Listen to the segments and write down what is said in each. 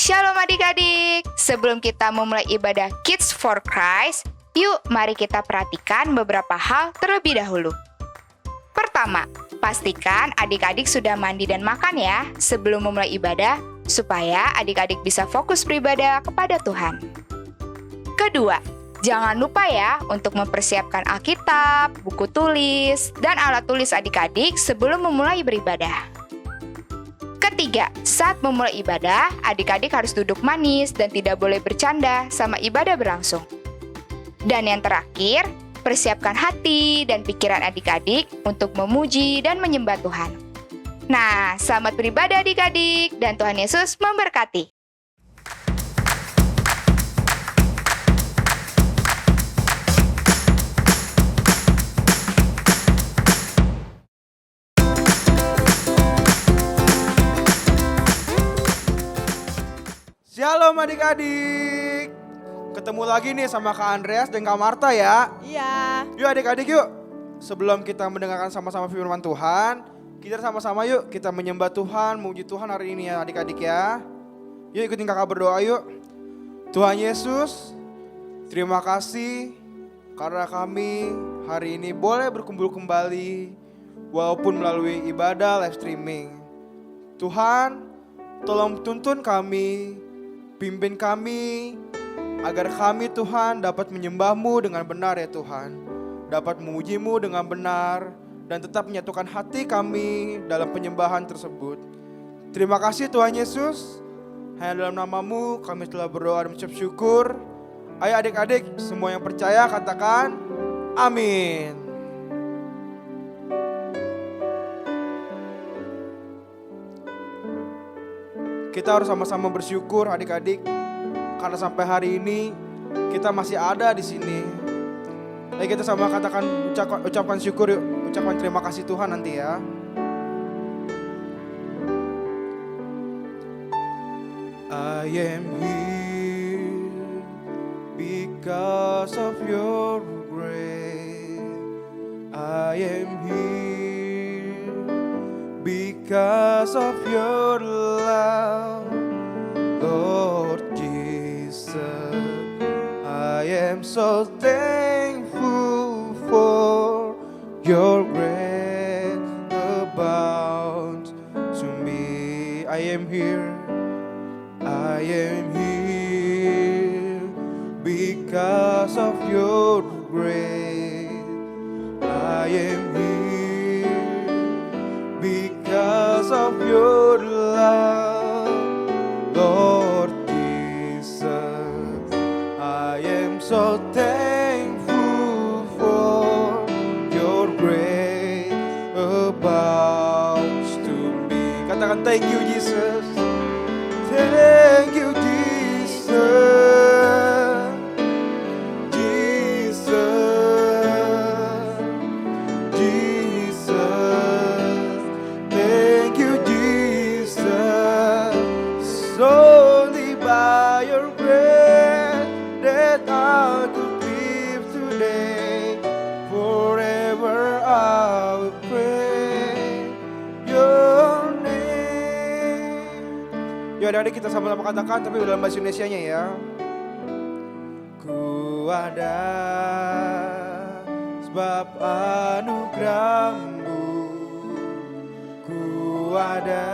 Shalom adik-adik. Sebelum kita memulai ibadah Kids for Christ, yuk mari kita perhatikan beberapa hal terlebih dahulu. Pertama, pastikan adik-adik sudah mandi dan makan ya sebelum memulai ibadah, supaya adik-adik bisa fokus beribadah kepada Tuhan. Kedua, jangan lupa ya untuk mempersiapkan Alkitab, buku tulis, dan alat tulis adik-adik sebelum memulai beribadah. Ketiga, saat memulai ibadah, adik-adik harus duduk manis dan tidak boleh bercanda sama ibadah berlangsung. Dan yang terakhir, persiapkan hati dan pikiran adik-adik untuk memuji dan menyembah Tuhan. Nah, selamat beribadah adik-adik dan Tuhan Yesus memberkati. Shalom adik-adik. Ketemu lagi nih sama Kak Andreas dan Kak Marta ya. Iya. Yuk adik-adik yuk. Sebelum kita mendengarkan sama-sama firman Tuhan, kita sama-sama yuk kita menyembah Tuhan, memuji Tuhan hari ini ya adik-adik ya. Yuk ikutin kakak berdoa yuk. Tuhan Yesus, terima kasih karena kami hari ini boleh berkumpul kembali walaupun melalui ibadah live streaming. Tuhan, tolong tuntun kami, pimpin kami, agar kami Tuhan dapat menyembah-Mu dengan benar ya Tuhan. Dapat memuji-Mu dengan benar dan tetap menyatukan hati kami dalam penyembahan tersebut. Terima kasih Tuhan Yesus. Hanya dalam nama-Mu kami telah berdoa dan mengucap syukur. Ayo adik-adik semua yang percaya katakan amin. Kita harus sama-sama bersyukur adik-adik karena sampai hari ini kita masih ada di sini. Ayo kita sama katakan ucapkan syukur yuk, ucapkan terima kasih Tuhan nanti ya. I am here because of your grace. I am here because of your love, Lord Jesus. I am so thankful for your grace abounds to me. I am here because of your grace. I am here because of your love, Lord Jesus. I am so thankful for your grace abounds to me. Katakan thank you Jesus. Thank you Jesus. Adik-adik kita sama-sama katakan tapi dalam bahasa Indonesianya ya. Ku ada sebab anugerah-Mu, ku ada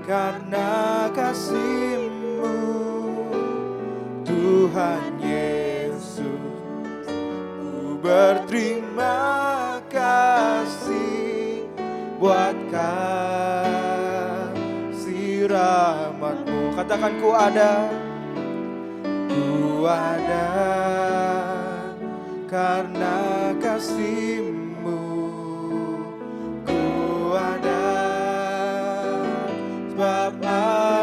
karena kasih-Mu, Tuhan Yesus. Ku berterima kasih buat rahmat-Mu. Katakan ku ada karena kasih-Mu, ku ada sebab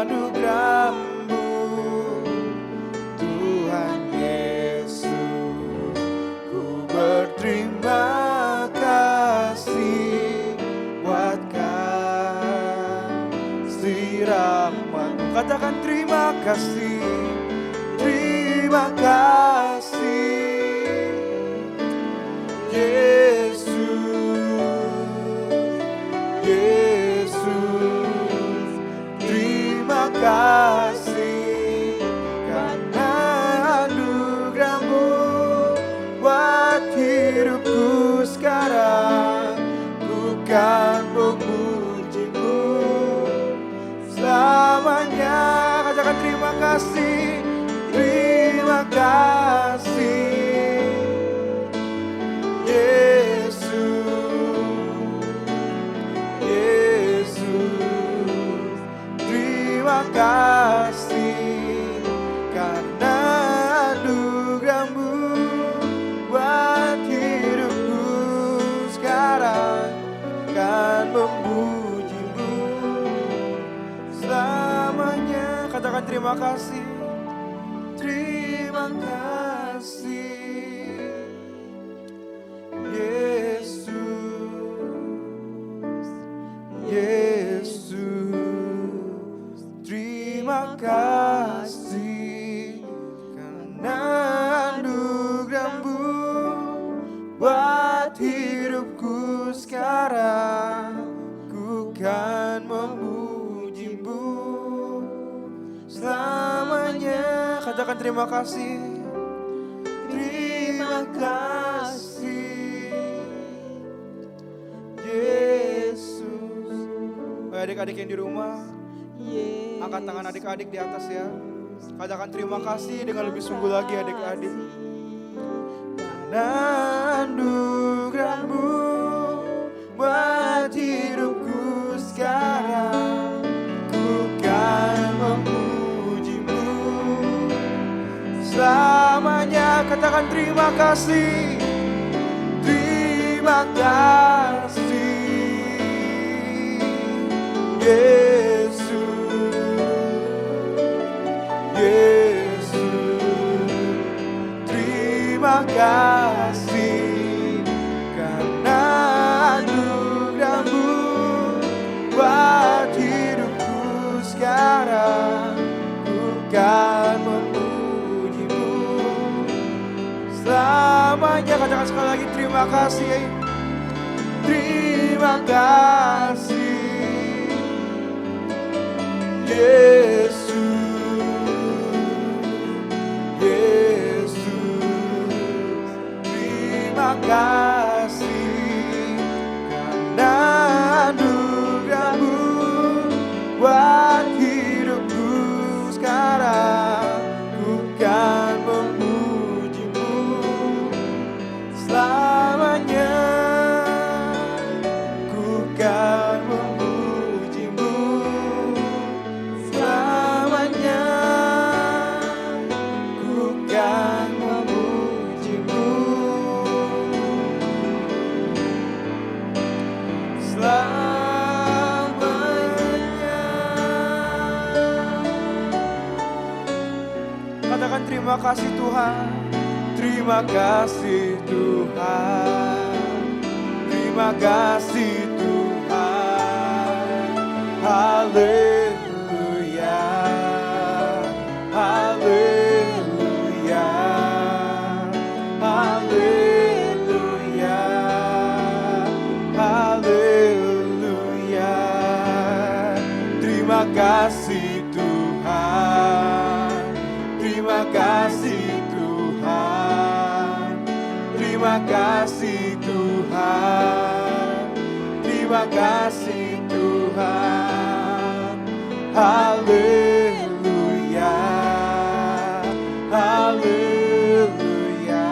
anugerah-Mu, Tuhan Yesus. Ku berterima kasih buat rahmat. Katakan terima kasih, terima kasih Yesus, Yesus. Terima terima kasih karena anugerah-Mu buat hidupku sekarang. Ku kan memuji-Mu selamanya. Katakan terima kasih, terima kasih Yesus, Yesus. Terima kasih karena anugerah-Mu buat hidupku sekarang. Kan memuji-Mu selamanya. Katakan terima kasih, terima kasih Yesus, Yesus. Terima kasih karena anugerah-Mu buat hidupku sekarang. Ku kan memuji-Mu selamanya. Katakan terima kasih, terima kasih Yesus. Adik-adik yang di rumah, angkat tangan adik-adik di atas ya. Katakan terima kasih dengan lebih sungguh lagi adik-adik. Karena anugerah-Mu buat hidupku sekarang. Ku kan memuji-Mu selamanya. Katakan terima kasih, terima kasih Yesus, Yesus. Terima kasih karena anugerah-Mu buat hidupku sekarang. Ku kan memuji-Mu selamanya. Katakan sekali lagi terima kasih, terima kasih Yesus, Yesus. Terima kasih karena anugerah-Mu buat hidupku sekarang. Ku kan memuji-Mu selamanya. Ku kan memuji-Mu selamanya. Ku kan memuji-Mu selamanya. Katakan terima kasih Tuhan, terima kasih Tuhan, terima kasih Tuhan. Haleluya, haleluya, haleluya, haleluya. Terima kasih Tuhan, terima kasih Tuhan, terima kasih Tuhan, terima kasih Tuhan. Haleluya, haleluya,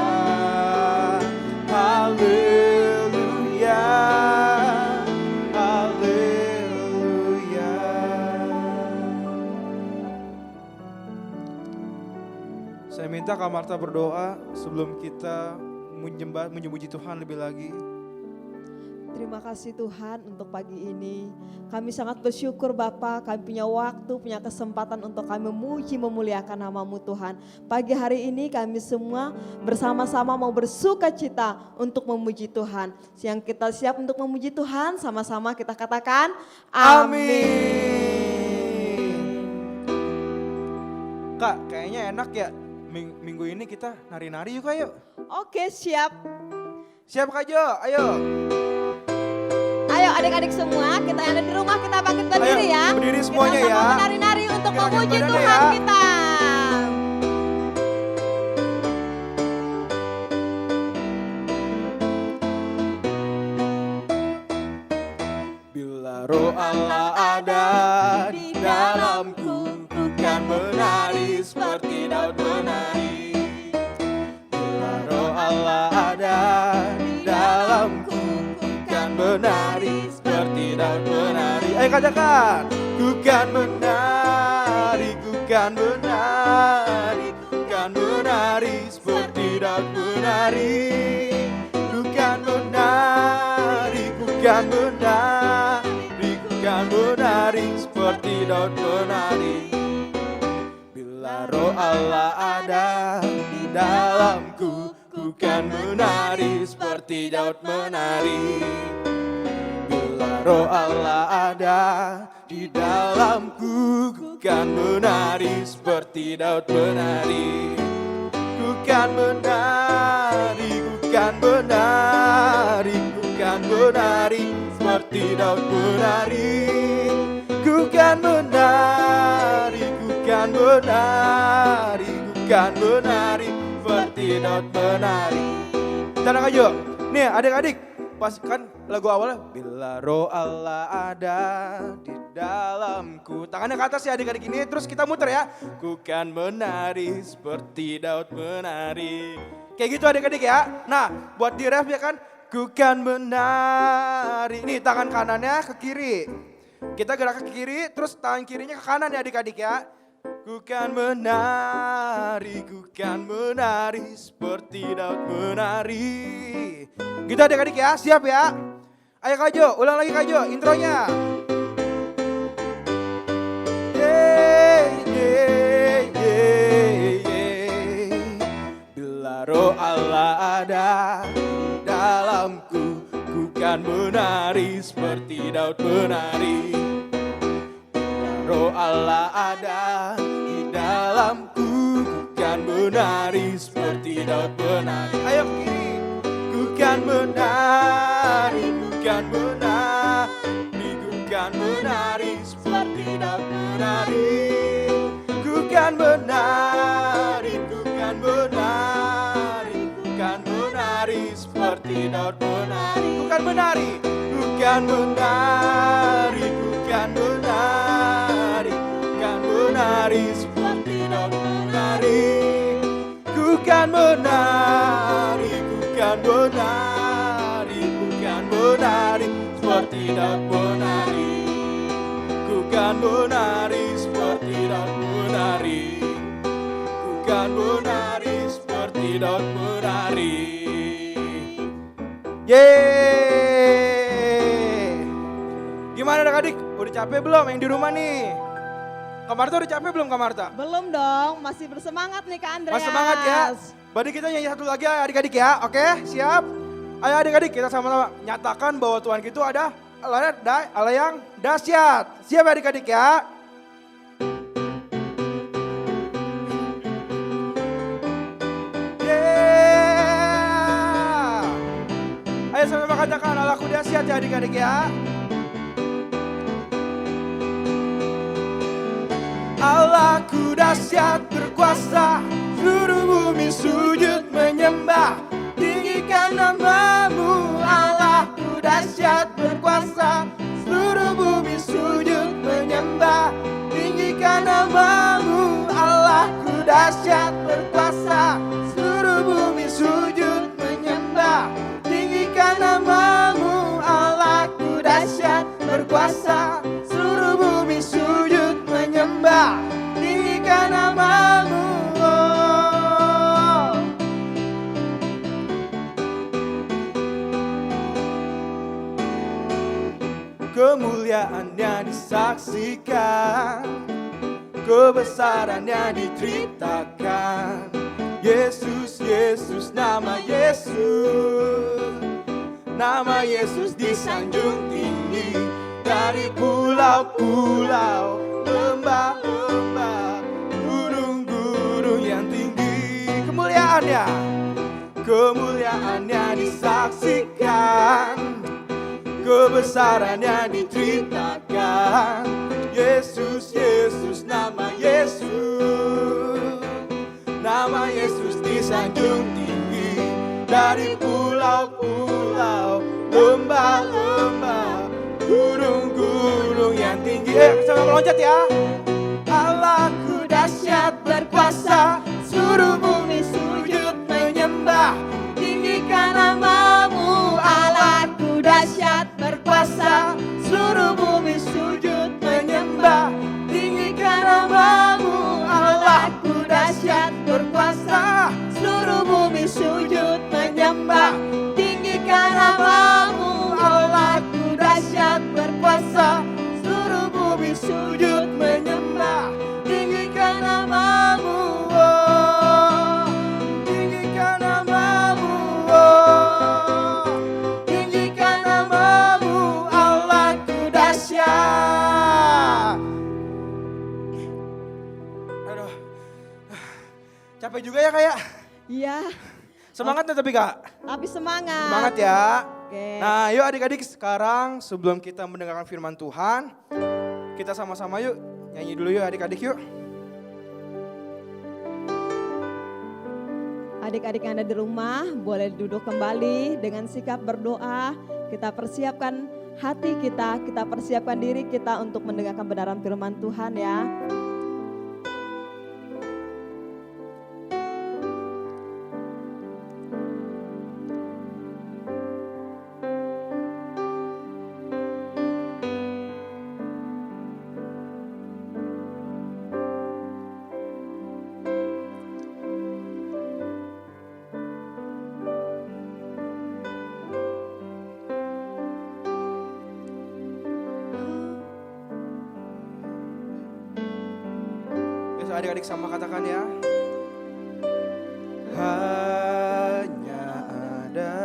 haleluya, haleluya. Saya minta Kak Marta berdoa sebelum kita menyembah Tuhan lebih lagi. Terima kasih Tuhan untuk pagi ini. Kami sangat bersyukur Bapa, kami punya waktu, punya kesempatan untuk kami memuji, memuliakan nama-Mu Tuhan. Pagi hari ini kami semua bersama-sama mau bersuka cita untuk memuji Tuhan. Yang kita siap untuk memuji Tuhan, sama-sama kita katakan amin. Kak, kayaknya enak ya minggu ini kita nari-nari yuk Kak, yuk. Oke, siap. Siap Kak Jo, ayo. Ayo adik-adik semua, kita yang ada di rumah kita bangkit berdiri ya. Berdiri semuanya kita ya. Kita menari-nari untuk Puji badannya Tuhan ya. kita. Bila roh Allah ada di dalamku, ku kan menari seperti Daud menari. Bila roh Allah ada di dalamku, ku kan menari seperti Daud menari. Ayo katakan, ku kan menari, ku kan menari, ku kan menari seperti Daud menari. Ku kan menari, ku kan menari, ku kan menari seperti Daud menari. Bila roh Allah ada di dalamku, ku kan menari seperti Daud menari. Bila roh Allah ada di dalamku, ku kan menari seperti Daud menari. Ku kan menari, ku kan menari, ku kan menari seperti Daud menari. Ku kan menari, ku kan menari, ku kan menari seperti Daud menari. Tenang aja, nih adik-adik, pas kan lagu awalnya bila roh Allah ada di dalamku, tangannya ke atas ya adik-adik ini, terus kita muter ya. Ku kan menari seperti Daud menari. Kayak gitu adik-adik ya. Nah buat di ref ya kan, ku kan menari. Nih tangan kanannya ke kiri, kita gerak ke kiri, terus tangan kirinya ke kanan ya adik-adik ya. Ku kan menari, ku kan menari seperti Daud menari. Gitu adik-adik ya, siap ya? Ayo Kak Jo, ulang lagi Kak Jo, intronya. Bila roh Allah ada dalamku, ku kan menari seperti Daud menari. Bila roh Allah ada di dalamku, ku kan menari seperti Daud menari. Ayo ke kiri. Ku kan menari, ku kan menari, ku kan menari seperti Daud menari. Ku kan menari, ku kan menari, ku kan menari seperti Daud menari. Ku kan menari, ku kan menari, ku kan menari, ku kan menari seperti Daud menari. Ku kan menari, ku kan menari, ku kan menari seperti Daud menari. Ku kan menari seperti Daud menari. Ku kan menari seperti Daud menari. Yeay! Gimana adik-adik? Udah capek belum yang di rumah nih? Kak Marta udah capek belum Kak Marta? Belum dong, masih bersemangat nih Kak Andreas. Masih semangat ya. Berarti kita nyanyi satu lagi ya adik-adik ya. Oke, siap? Ayo adik-adik kita sama-sama nyatakan bahwa Tuhan kita ada Allah yang dahsyat. Siap adik-adik ya? Yeah. Ayo sama-sama katakan Allahku dahsyat ya adik-adik ya. Allahku dahsyat berkuasa, seluruh bumi sujud menyembah. Tinggikan namamu, Allahku dahsyat berkuasa, seluruh bumi sujud menyembah. Tinggikan namamu, Allahku dahsyat berkuasa, seluruh bumi sujud menyembah. Tinggikan namamu, Allahku dahsyat berkuasa, seluruh bumi sujud menyembah. Tinggikan namamu. Kemuliaannya disaksikan, kebesarannya diceritakan. Yesus, Yesus, nama Yesus. Nama Yesus disanjung tinggi dari pulau-pulau, lembah-lembah, gunung-gunung yang tinggi. Kemuliaannya, kemuliaannya disaksikan, kebesarannya diceritakan. Yesus, Yesus, nama Yesus. dari pulau-pulau, lembah-lembah, gunung-gunung yang tinggi. Sama meloncat ya. Allahku dahsyat berkuasa, seluruh bumi sujud menyembah. Tinggikan namamu, Allahku dahsyat berkuasa, seluruh bumi sujud menyembah. Tinggikan namamu, Allahku dahsyat berkuasa, seluruh bumi sujud menyembah. Tinggikan namamu, Allahku dahsyat berkuasa, seluruh bumi sujud menyembah. Tinggikan namamu, oh. Tinggikan namamu, oh. Tinggikan namamu, Allahku dahsyat. Aduh, capek juga ya kayak. Iya, Semangat ya tapi kak. tapi semangat. Semangat ya. Oke. Nah yuk adik-adik sekarang sebelum kita mendengarkan firman Tuhan, kita sama-sama yuk nyanyi dulu yuk adik-adik yuk. Adik-adik yang ada di rumah boleh duduk kembali dengan sikap berdoa. Kita persiapkan hati kita persiapkan diri kita untuk mendengarkan kebenaran firman Tuhan ya. Adik-adik sama katakan ya. Hanya ada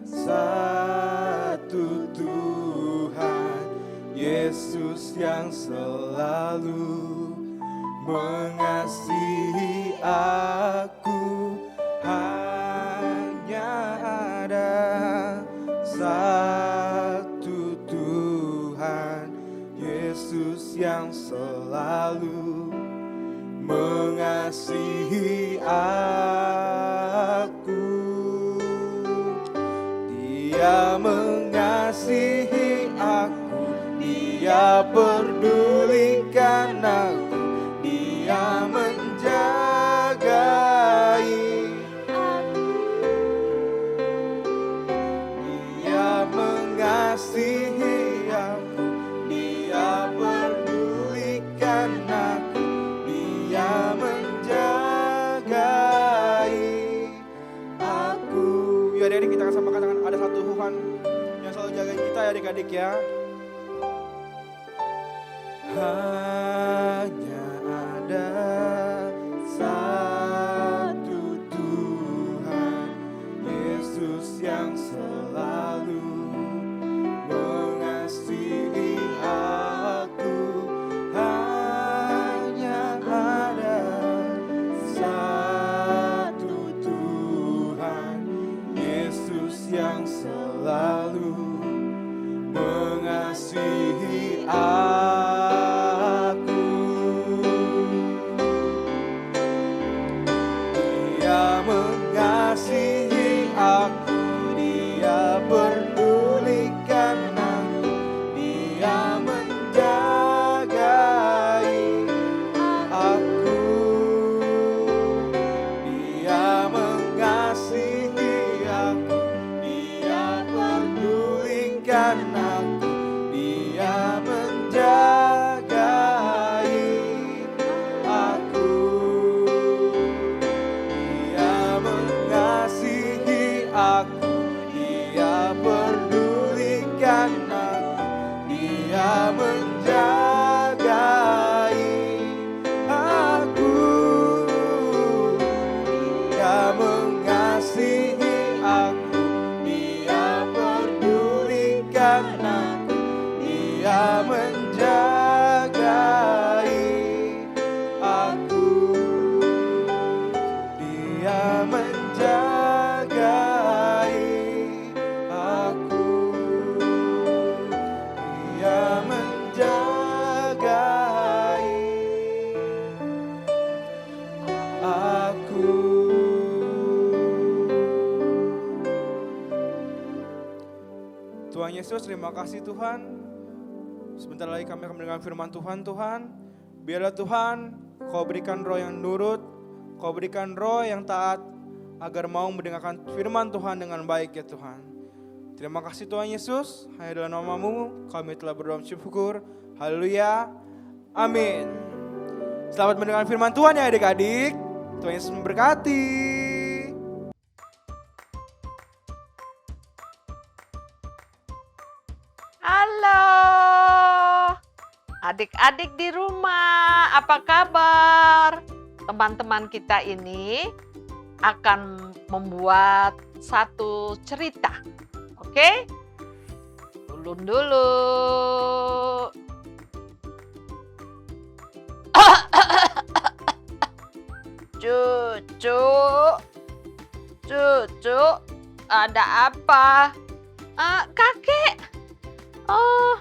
satu Tuhan, Yesus yang selalu mengasihi aku. Hanya ada satu Tuhan, Yesus yang selalu mengasihi aku. Dia mengasihi aku, Dia pedulikan aku, Dia menjagai aku. Dia mengasihi aku, Dia pedulikan aku, Dia menjagai aku. Ya adik-adik kita sama katakan ada satu Tuhan yang selalu jagain kita ya adik-adik ya. Hanya ada satu Tuhan, Yesus yang selalu mengasihi aku. Hanya ada satu Tuhan, Yesus yang selalu mengasihi aku. Tuhan Yesus, terima kasih Tuhan. Sebentar lagi kami akan mendengar firman Tuhan, Tuhan. Biarlah Tuhan, Kau berikan roh yang nurut, Kau berikan roh yang taat, agar mau mendengarkan firman Tuhan dengan baik ya Tuhan. Terima kasih Tuhan Yesus, hanya dalam nama-Mu kami telah berdoa syukur. Haleluya, amin. Selamat mendengar firman Tuhan ya adik-adik. Tuhan Yesus memberkati. Halo, adik-adik di rumah, apa kabar? Teman-teman kita ini akan membuat satu cerita, oke? Ulun dulu. Cucu, ada apa? Kakek. Oh,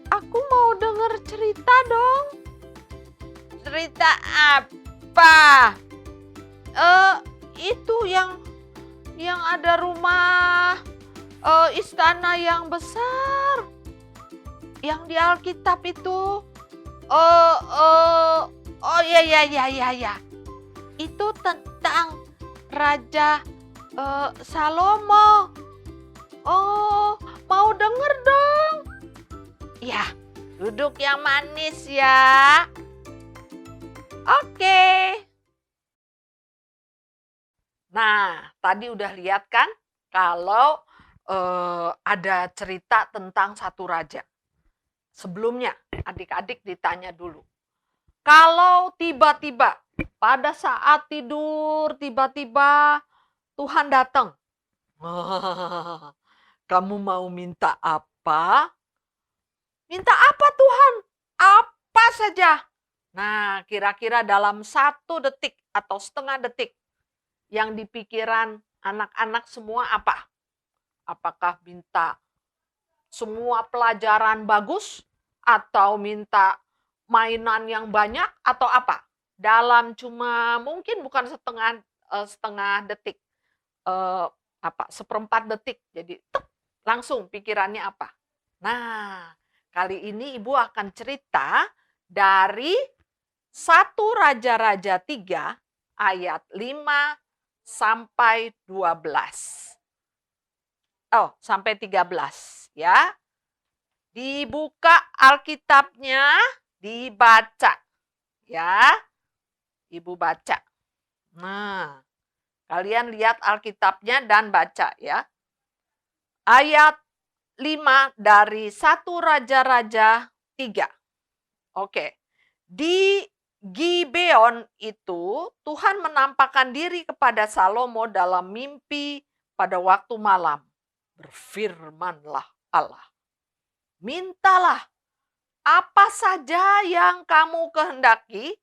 aku mau denger cerita dong. Cerita apa? Itu yang ada rumah istana yang besar. Yang di Alkitab itu. Oh ya. Itu tentang Raja Salomo. Oh, mau denger dong? Ya, duduk yang manis ya. Oke. Nah, tadi udah lihat kan kalau ada cerita tentang satu raja. Sebelumnya, adik-adik ditanya dulu. Kalau tiba-tiba pada saat tidur, tiba-tiba Tuhan datang. Kamu mau minta apa? Minta apa Tuhan? Apa saja. Nah, kira-kira dalam 1 detik atau setengah detik yang dipikiran anak-anak semua apa? Apakah minta semua pelajaran bagus? Atau minta mainan yang banyak? Atau apa? Dalam cuma mungkin bukan setengah detik. Seperempat detik. Jadi langsung pikirannya apa? Nah, kali ini Ibu akan cerita dari 1 Raja-Raja 3 ayat 5 sampai 12. Oh, sampai 13 ya. Dibuka Alkitabnya, dibaca. Ya. Ibu baca. Nah, kalian lihat Alkitabnya dan baca ya. Ayat 5 dari 1 Raja-Raja 3. Oke. Di Gibeon itu Tuhan menampakkan diri kepada Salomo dalam mimpi pada waktu malam. Berfirmanlah Allah. Mintalah apa saja yang kamu kehendaki,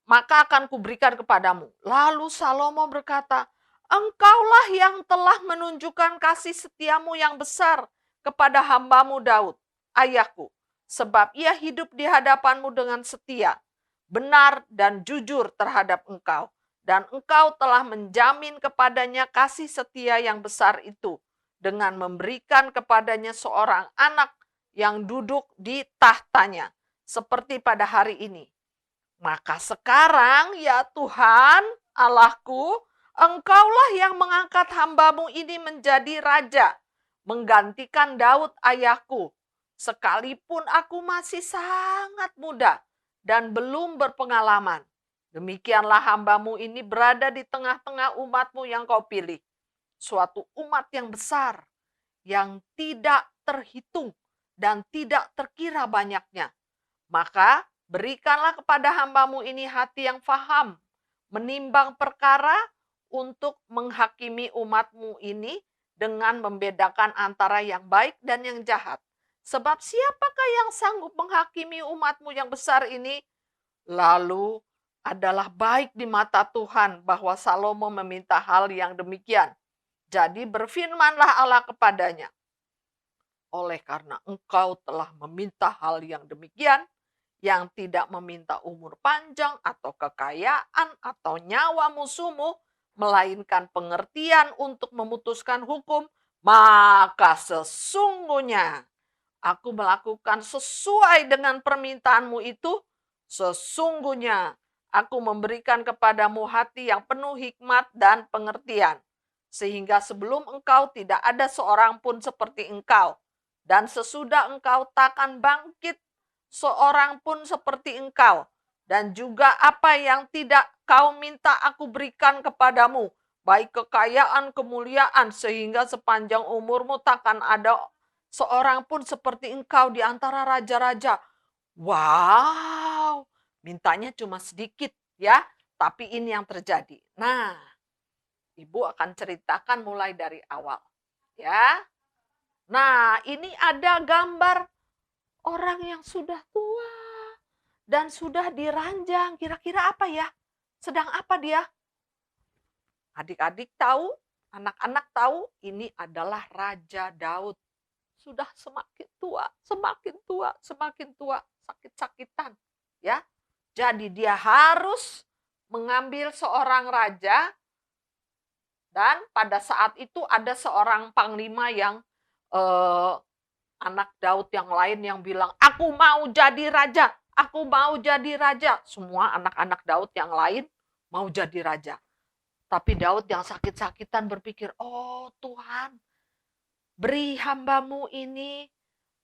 maka akan kuberikan kepadamu. Lalu Salomo berkata, Engkaulah yang telah menunjukkan kasih setiamu yang besar kepada hambamu Daud, ayahku. Sebab ia hidup di hadapanmu dengan setia, benar dan jujur terhadap engkau. Dan engkau telah menjamin kepadanya kasih setia yang besar itu dengan memberikan kepadanya seorang anak yang duduk di tahtanya, seperti pada hari ini. Maka sekarang ya Tuhan Allahku, Engkaulah yang mengangkat hambamu ini menjadi raja, menggantikan Daud ayahku, sekalipun aku masih sangat muda dan belum berpengalaman. Demikianlah hambamu ini berada di tengah-tengah umatmu yang kau pilih, suatu umat yang besar, yang tidak terhitung dan tidak terkira banyaknya. Maka berikanlah kepada hambamu ini hati yang faham, menimbang perkara, untuk menghakimi umatmu ini dengan membedakan antara yang baik dan yang jahat. Sebab siapakah yang sanggup menghakimi umatmu yang besar ini? Lalu adalah baik di mata Tuhan bahwa Salomo meminta hal yang demikian. Jadi berfirmanlah Allah kepadanya, oleh karena engkau telah meminta hal yang demikian, yang tidak meminta umur panjang atau kekayaan atau nyawa musuhmu, melainkan pengertian untuk memutuskan hukum, maka sesungguhnya aku melakukan sesuai dengan permintaanmu itu, sesungguhnya aku memberikan kepadamu hati yang penuh hikmat dan pengertian, sehingga sebelum engkau tidak ada seorang pun seperti engkau, dan sesudah engkau takkan bangkit seorang pun seperti engkau, dan juga apa yang tidak kau minta aku berikan kepadamu, baik kekayaan, kemuliaan, sehingga sepanjang umurmu takkan ada seorang pun seperti engkau di antara raja-raja. Wow, mintanya cuma sedikit ya, tapi ini yang terjadi. Nah, Ibu akan ceritakan mulai dari awal ya. Nah, ini ada gambar orang yang sudah tua dan sudah diranjang. Kira-kira apa ya? Sedang apa dia? Adik-adik tahu, anak-anak tahu, ini adalah Raja Daud. Sudah semakin tua, semakin tua, sakit-sakitan, ya. Jadi dia harus mengambil seorang raja, dan pada saat itu ada seorang panglima yang anak Daud yang lain yang bilang, aku mau jadi raja, aku mau jadi raja. Semua anak-anak Daud yang lain mau jadi raja. Tapi Daud yang sakit-sakitan berpikir, oh Tuhan, beri hambamu ini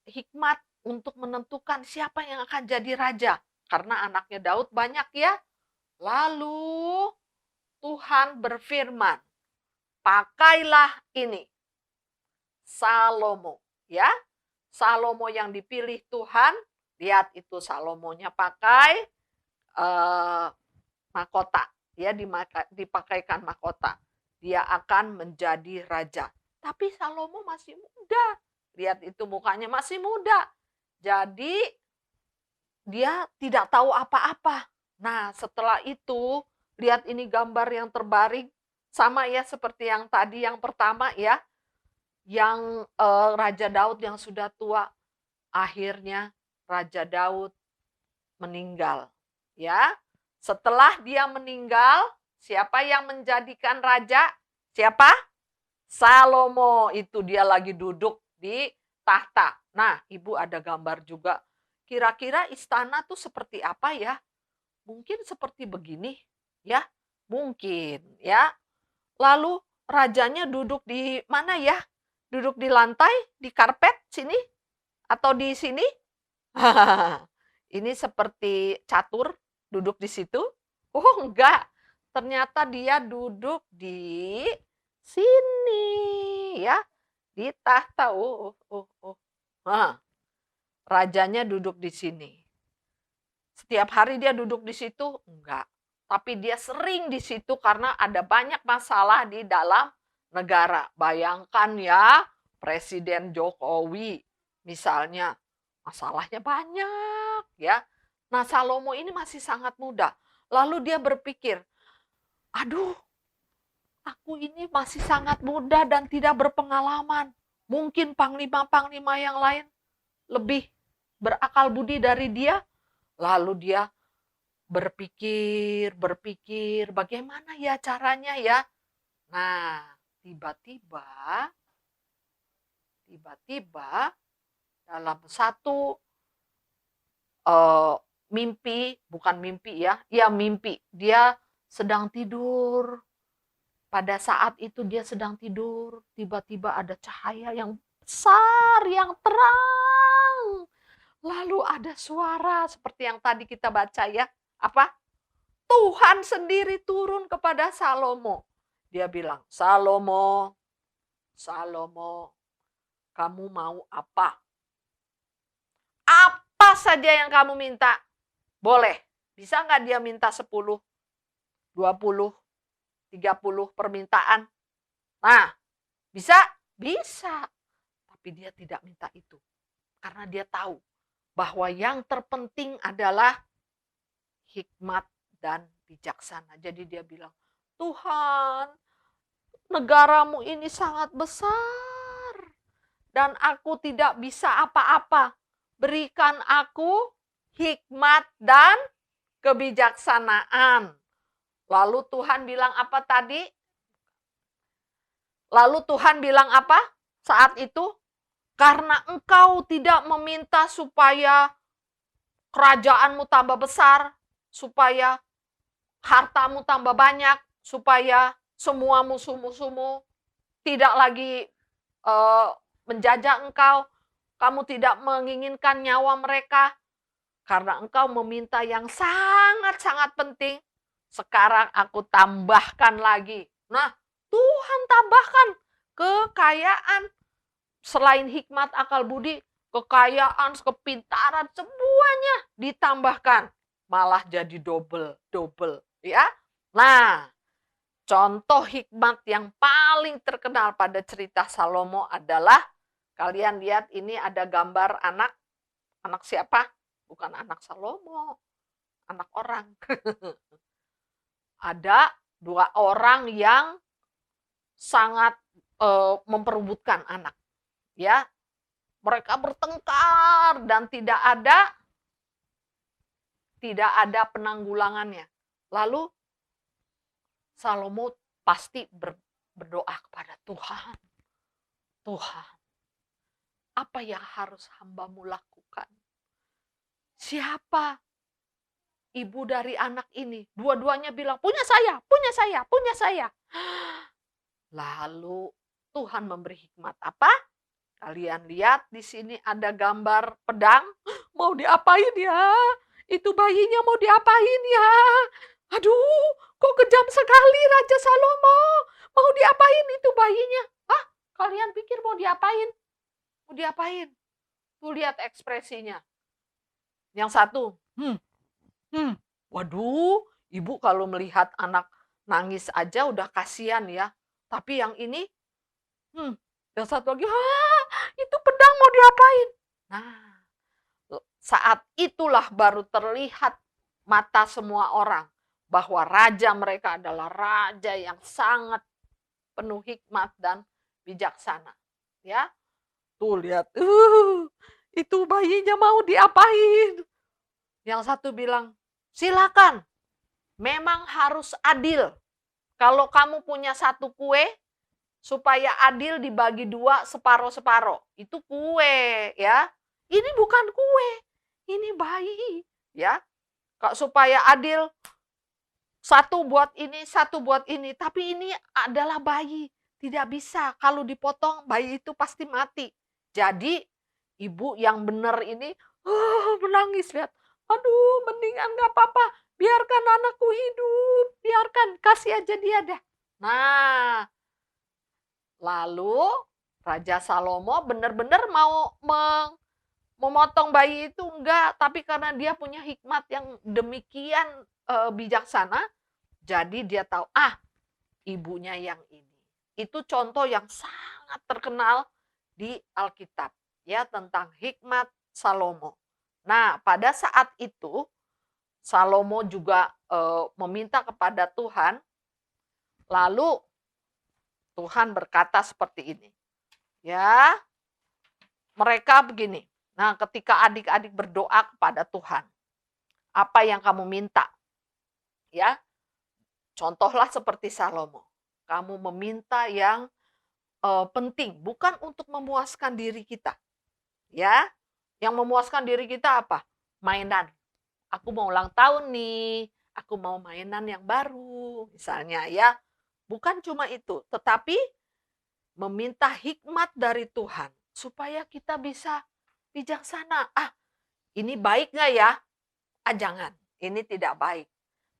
hikmat untuk menentukan siapa yang akan jadi raja. Karena anaknya Daud banyak ya. Lalu Tuhan berfirman, pakailah ini, Salomo. Ya, Salomo yang dipilih Tuhan, lihat itu Salomonya pakai mahkota. Ya, dipakaikan mahkota. Dia akan menjadi raja. Tapi Salomo masih muda. Lihat itu mukanya masih muda. Jadi dia tidak tahu apa-apa. Nah, setelah itu lihat ini gambar yang terbaring. Sama ya seperti yang tadi yang pertama ya. Yang Raja Daud yang sudah tua. Akhirnya Raja Daud meninggal. Ya. Setelah dia meninggal, siapa yang menjadikan raja? Siapa? Salomo. Itu dia lagi duduk di tahta. Nah, Ibu ada gambar juga. Kira-kira istana tuh seperti apa ya? Mungkin seperti begini, ya. Mungkin, ya. Lalu rajanya duduk di mana ya? Duduk di lantai, di karpet sini atau di sini? Ini seperti catur duduk di situ. Oh, enggak. Ternyata dia duduk di sini, ya. Di tahta. Nah, rajanya duduk di sini. Setiap hari dia duduk di situ? Enggak. Tapi dia sering di situ karena ada banyak masalah di dalam negara. Bayangkan ya, Presiden Jokowi misalnya masalahnya banyak ya. Nah, Salomo ini masih sangat muda. Lalu dia berpikir, aduh, aku ini masih sangat muda dan tidak berpengalaman. Mungkin panglima-panglima yang lain lebih berakal budi dari dia. Lalu dia berpikir, bagaimana ya caranya ya. Nah, tiba-tiba dalam satu mimpi, bukan mimpi ya, mimpi. Dia sedang tidur. Pada saat itu dia sedang tidur, tiba-tiba ada cahaya yang besar, yang terang. Lalu ada suara seperti yang tadi kita baca ya. Apa? Tuhan sendiri turun kepada Salomo. Dia bilang, Salomo, kamu mau apa? Apa saja yang kamu minta, boleh. Bisa nggak dia minta 10, 20, 30 permintaan? Nah, bisa? Bisa. Tapi dia tidak minta itu. Karena dia tahu bahwa yang terpenting adalah hikmat dan bijaksana. Jadi dia bilang, Tuhan, negaramu ini sangat besar dan aku tidak bisa apa-apa. Berikan aku hikmat dan kebijaksanaan. Lalu Tuhan bilang apa tadi? Lalu Tuhan bilang apa? saat itu, karena engkau tidak meminta supaya kerajaanmu tambah besar, supaya hartamu tambah banyak, supaya semua musuh-musuhmu tidak lagi menjajah engkau, kamu tidak menginginkan nyawa mereka, karena engkau meminta yang sangat-sangat penting, sekarang aku tambahkan lagi. Nah, Tuhan tambahkan kekayaan selain hikmat, akal budi, kekayaan, kepintaran, semuanya ditambahkan. Malah jadi double, ya. Nah, contoh hikmat yang paling terkenal pada cerita Salomo adalah, kalian lihat ini ada gambar anak siapa? Bukan anak Salomo, anak orang. Ada dua orang yang sangat memperebutkan anak. Ya, mereka bertengkar dan tidak ada penanggulangannya. Lalu Salomo pasti berdoa kepada Tuhan. Tuhan, apa yang harus hamba-Mu lakukan? Siapa ibu dari anak ini? Dua-duanya bilang, punya saya. Lalu Tuhan memberi hikmat apa? Kalian lihat di sini ada gambar pedang. Mau diapain ya? Itu bayinya mau diapain ya? Aduh, kok kejam sekali Raja Salomo. Mau diapain itu bayinya? Hah? Kalian pikir mau diapain? Mau diapain? Tuh lihat ekspresinya. Yang satu, waduh, ibu kalau melihat anak nangis aja udah kasihan ya. Tapi yang ini, yang satu lagi, itu pedang mau diapain? Nah, saat itulah baru terlihat mata semua orang bahwa raja mereka adalah raja yang sangat penuh hikmat dan bijaksana. Ya, tuh lihat, itu bayinya mau diapain? Yang satu bilang, silakan, memang harus adil. Kalau kamu punya satu kue, supaya adil dibagi dua separoh-separoh. Itu kue, ya. Ini bukan kue, ini bayi, ya. Supaya adil, satu buat ini. Tapi ini adalah bayi. Tidak bisa, kalau dipotong bayi itu pasti mati. Jadi ibu yang benar ini menangis, lihat. Aduh, mendingan gak apa-apa. Biarkan anakku hidup. Biarkan, kasih aja dia dah. Nah, lalu Raja Salomo benar-benar mau memotong bayi itu enggak. Tapi karena dia punya hikmat yang demikian bijaksana, jadi dia tahu, ibunya yang ini. Itu contoh yang sangat terkenal di Alkitab, ya, tentang hikmat Salomo. Nah, pada saat itu Salomo juga meminta kepada Tuhan, lalu Tuhan berkata seperti ini. Ya, mereka begini. Nah, ketika adik-adik berdoa kepada Tuhan, apa yang kamu minta? Ya, contohlah seperti Salomo. Kamu meminta yang penting, bukan untuk memuaskan diri kita. Ya, yang memuaskan diri kita apa? Mainan. Aku mau ulang tahun nih, aku mau mainan yang baru, misalnya ya. Bukan cuma itu, tetapi meminta hikmat dari Tuhan supaya kita bisa bijaksana. Ini baik nggak ya? Jangan, ini tidak baik.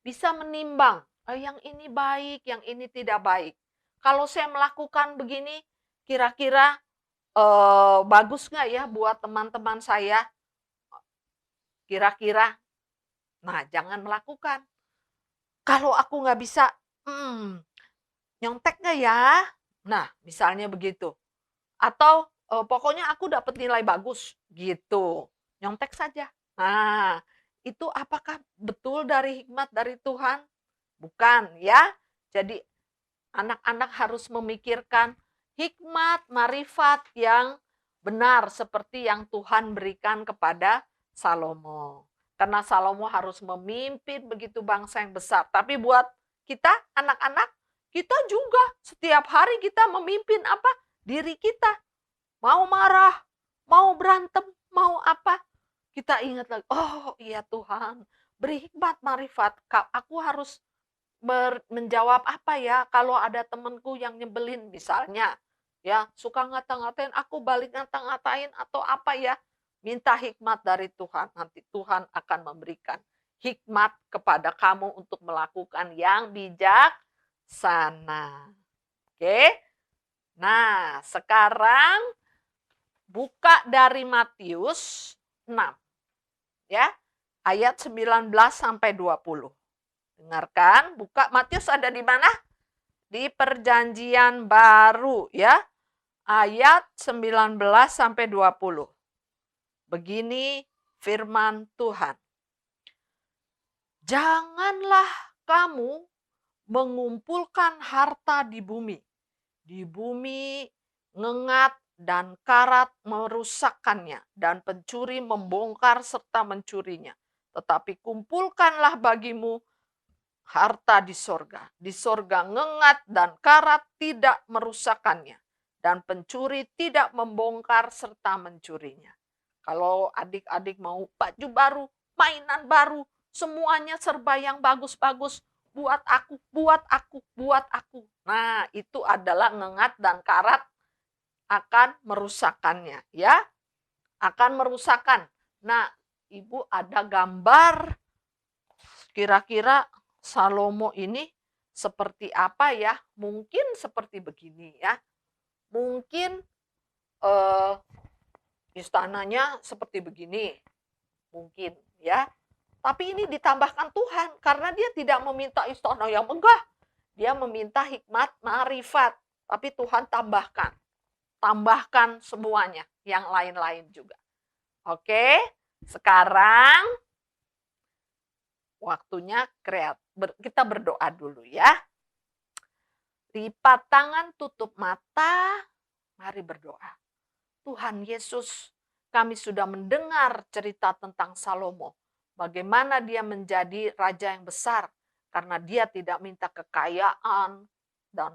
Bisa menimbang, yang ini baik, yang ini tidak baik. Kalau saya melakukan begini, kira-kira bagus nggak ya buat teman-teman saya? Kira-kira, nah jangan melakukan. Kalau aku nggak bisa, nyontek nggak ya? Nah, misalnya begitu. Atau pokoknya aku dapat nilai bagus, gitu. Nyontek saja. Nah, itu apakah betul dari hikmat dari Tuhan? Bukan, ya. Jadi anak-anak harus memikirkan hikmat, marifat yang benar seperti yang Tuhan berikan kepada Salomo. Karena Salomo harus memimpin begitu bangsa yang besar. Tapi buat kita, anak-anak, kita juga setiap hari kita memimpin apa? Diri kita. mau marah, mau berantem, mau apa, kita ingat lagi, oh iya Tuhan, beri hikmat marifat. Aku harus menjawab apa ya kalau ada temanku yang nyebelin misalnya, ya suka ngata-ngatain, aku balik ngata-ngatain atau apa ya, minta hikmat dari Tuhan. Nanti Tuhan akan memberikan hikmat kepada kamu untuk melakukan yang bijaksana. Oke? Nah, sekarang buka dari Matius 6 ya, ayat 19 sampai 20. Dengarkan, buka Matius ada di mana? Di Perjanjian Baru ya. Ayat 19 sampai 20. Begini firman Tuhan. Janganlah kamu mengumpulkan harta di bumi. Di bumi ngengat dan karat merusakkannya, dan pencuri membongkar serta mencurinya. Tetapi kumpulkanlah bagimu harta di sorga. Di sorga ngengat dan karat tidak merusakkannya, dan pencuri tidak membongkar serta mencurinya. Kalau adik-adik mau baju baru, mainan baru, semuanya serba yang bagus-bagus, buat aku, buat aku, buat aku. Nah, itu adalah ngengat dan karat akan merusakkannya, ya. Akan merusakkan. Nah, Ibu ada gambar kira-kira Salomo ini seperti apa ya? Mungkin seperti begini ya. Mungkin istananya seperti begini. Mungkin ya. Tapi ini ditambahkan Tuhan karena dia tidak meminta istana yang megah. Dia meminta hikmat, marifat. Tapi Tuhan tambahkan. Tambahkan semuanya. Yang lain-lain juga. Oke. Sekarang waktunya kita berdoa dulu ya. Lipat tangan, tutup mata. Mari berdoa. Tuhan Yesus, kami sudah mendengar cerita tentang Salomo. Bagaimana dia menjadi raja yang besar. Karena dia tidak minta kekayaan dan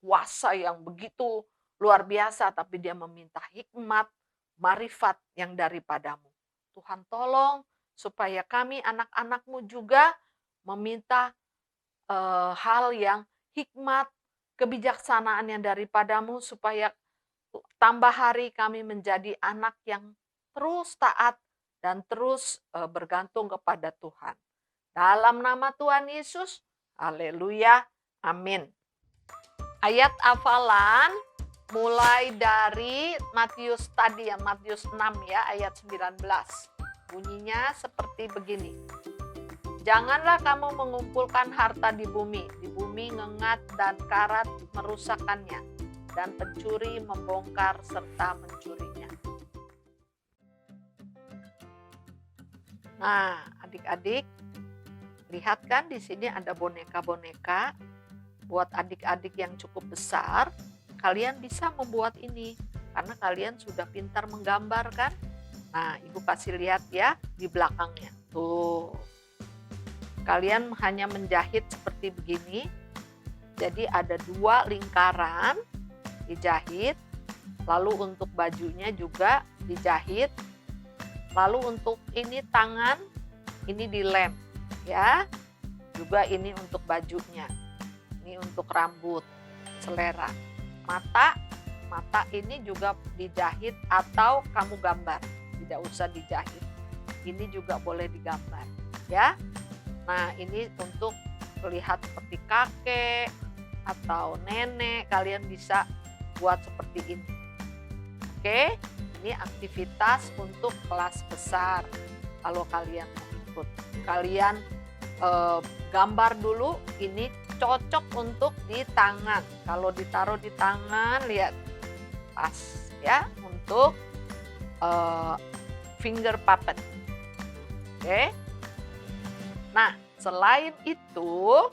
kuasa yang begitu luar biasa. Tapi dia meminta hikmat, marifat yang daripadamu. Tuhan tolong supaya kami anak-anak-Mu juga meminta hal yang hikmat, kebijaksanaan yang daripadamu supaya tambah hari kami menjadi anak yang terus taat dan terus bergantung kepada Tuhan. Dalam nama Tuhan Yesus, haleluya, amin. Ayat hafalan mulai dari Matius tadi ya, Matius 6 ya, ayat 19. Bunyinya seperti begini. Janganlah kamu mengumpulkan harta di bumi ngengat dan karat merusakkannya, dan pencuri membongkar serta mencurinya. Nah, adik-adik, lihat kan di sini ada boneka-boneka. Buat adik-adik yang cukup besar, kalian bisa membuat ini karena kalian sudah pintar menggambar kan? Nah, Ibu kasih lihat ya di belakangnya. Tuh. Kalian hanya menjahit seperti begini. Jadi ada 2 lingkaran dijahit. Lalu untuk bajunya juga dijahit. Lalu untuk ini tangan, ini dilem ya. Juga ini untuk bajunya. Ini untuk rambut, selera. Mata ini juga dijahit atau kamu gambar, tidak usah dijahit. Ini juga boleh digambar, ya. Nah, ini untuk terlihat seperti kakek atau nenek, kalian bisa buat seperti ini. Oke, ini aktivitas untuk kelas besar. Kalau kalian mau ikut, kalian gambar dulu. Ini cocok untuk di tangan. Kalau ditaruh di tangan, lihat pas ya untuk finger puppet. Oke. Nah, selain itu,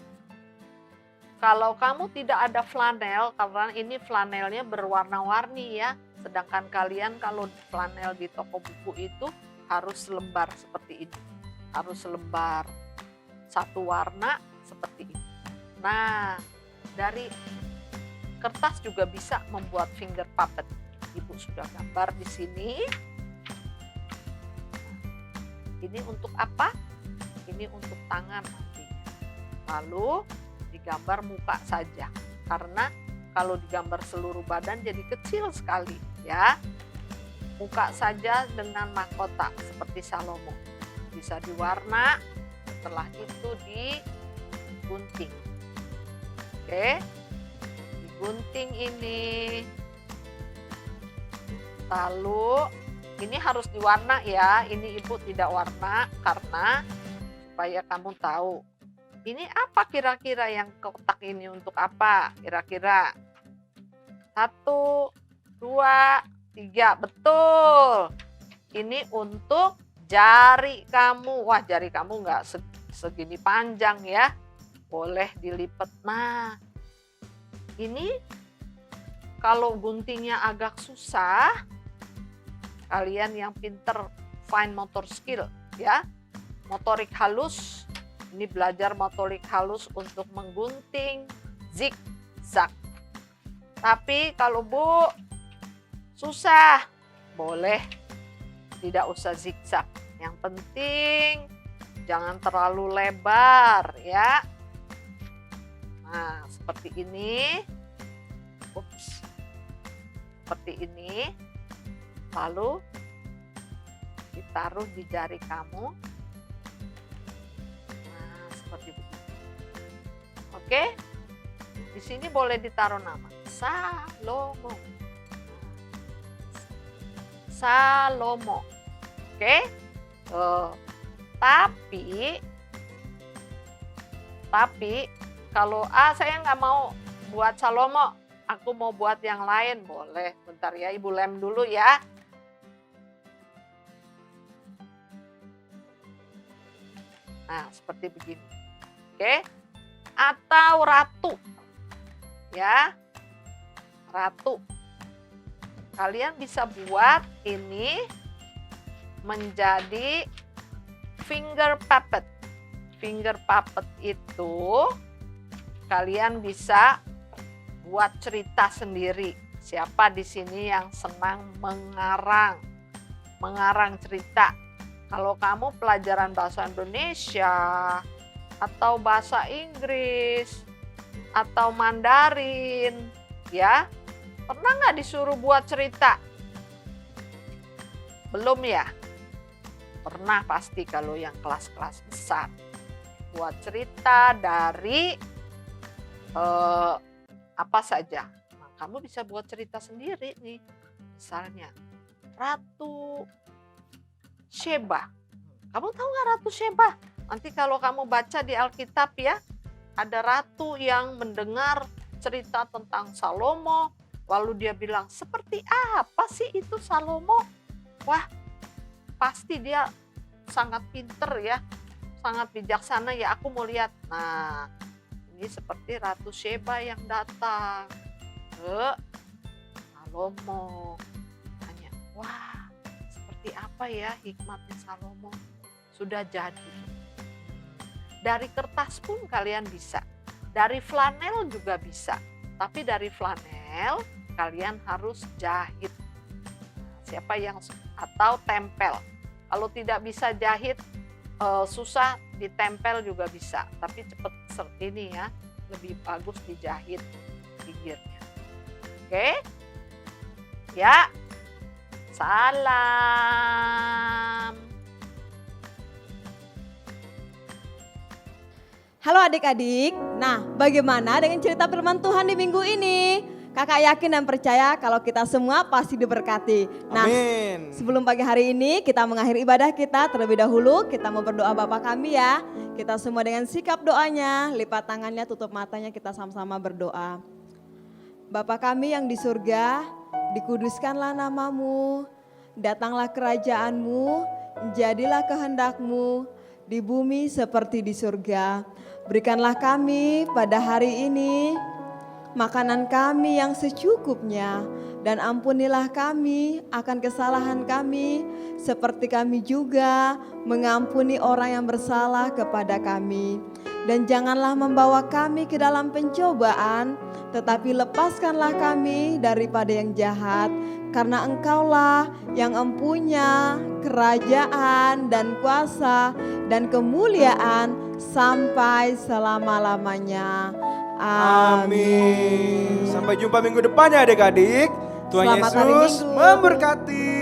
kalau kamu tidak ada flanel, karena ini flanelnya berwarna-warni ya. Sedangkan kalian kalau flanel di toko buku itu harus lembar seperti ini. Harus lembar satu warna seperti ini. Nah, dari kertas juga bisa membuat finger puppet. Ibu sudah gambar di sini. Ini untuk apa? Ini untuk tangan nantinya. Lalu digambar muka saja. Karena kalau digambar seluruh badan jadi kecil sekali ya. Muka saja dengan mahkota seperti Salomo. Bisa diwarna, setelah itu digunting. Oke. Digunting ini. Lalu ini harus diwarna ya, ini ibu tidak warna karena supaya kamu tahu. Ini apa kira-kira yang kotak ini untuk apa? Kira-kira 1, 2, 3, betul. Ini untuk jari kamu. Wah, jari kamu nggak segini panjang ya. Boleh dilipat. Nah, ini kalau guntingnya agak susah, kalian yang pinter fine motor skill ya, motorik halus, ini belajar motorik halus untuk menggunting zigzag. Tapi kalau Bu susah, boleh tidak usah zigzag. Yang penting jangan terlalu lebar ya. Nah, seperti ini. Ups. Seperti ini. Lalu ditaruh di jari kamu. Nah, seperti begitu. Oke. Di sini boleh ditaruh nama Salomo. Salomo. Oke. Tapi kalau saya nggak mau buat Salomo, aku mau buat yang lain, boleh. Bentar ya, Ibu lem dulu ya. Nah, seperti begini. Oke. Atau ratu. Ya. Ratu. Kalian bisa buat ini menjadi finger puppet. Finger puppet itu kalian bisa buat cerita sendiri. Siapa di sini yang senang mengarang cerita? Kalau kamu pelajaran bahasa Indonesia atau bahasa Inggris atau Mandarin, ya, pernah nggak disuruh buat cerita? Belum ya? Pernah pasti kalau yang kelas-kelas besar. Buat cerita dari apa saja. Nah, kamu bisa buat cerita sendiri nih. Misalnya, Ratu Sheba. Kamu tahu nggak Ratu Sheba? Nanti kalau kamu baca di Alkitab ya, ada ratu yang mendengar cerita tentang Salomo, lalu dia bilang, seperti apa sih itu Salomo? Wah, pasti dia sangat pinter ya, sangat bijaksana ya, aku mau lihat. Nah, ini seperti Ratu Sheba yang datang ke Salomo. Tanya, wah, seperti apa ya hikmatnya Salomo? Sudah jadi. Dari kertas pun kalian bisa. Dari flanel juga bisa. Tapi dari flanel kalian harus jahit. Siapa yang atau tempel. Kalau tidak bisa jahit, susah, ditempel juga bisa. Tapi cepat seperti ini ya. Lebih bagus dijahit pinggirnya. Oke? Ya. Salam. Halo adik-adik, nah bagaimana dengan cerita firman Tuhan di minggu ini? Kakak yakin dan percaya kalau kita semua pasti diberkati. Nah, Amin. sebelum pagi hari ini kita mengakhiri ibadah kita, terlebih dahulu kita mau berdoa Bapa kami ya. Kita semua dengan sikap doanya, lipat tangannya, tutup matanya, kita sama-sama berdoa. Bapa kami yang di surga, dikuduskanlah namamu, datanglah kerajaanmu, jadilah kehendakmu di bumi seperti di surga. Berikanlah kami pada hari ini makanan kami yang secukupnya, dan ampunilah kami akan kesalahan kami seperti kami juga mengampuni orang yang bersalah kepada kami. Dan janganlah membawa kami ke dalam pencobaan, tetapi lepaskanlah kami daripada yang jahat. Karena Engkaulah yang empunya kerajaan dan kuasa dan kemuliaan sampai selama-lamanya. Amin. Sampai jumpa minggu depan ya adik-adik. Tuhan Selamat hari Yesus Minggu. memberkati.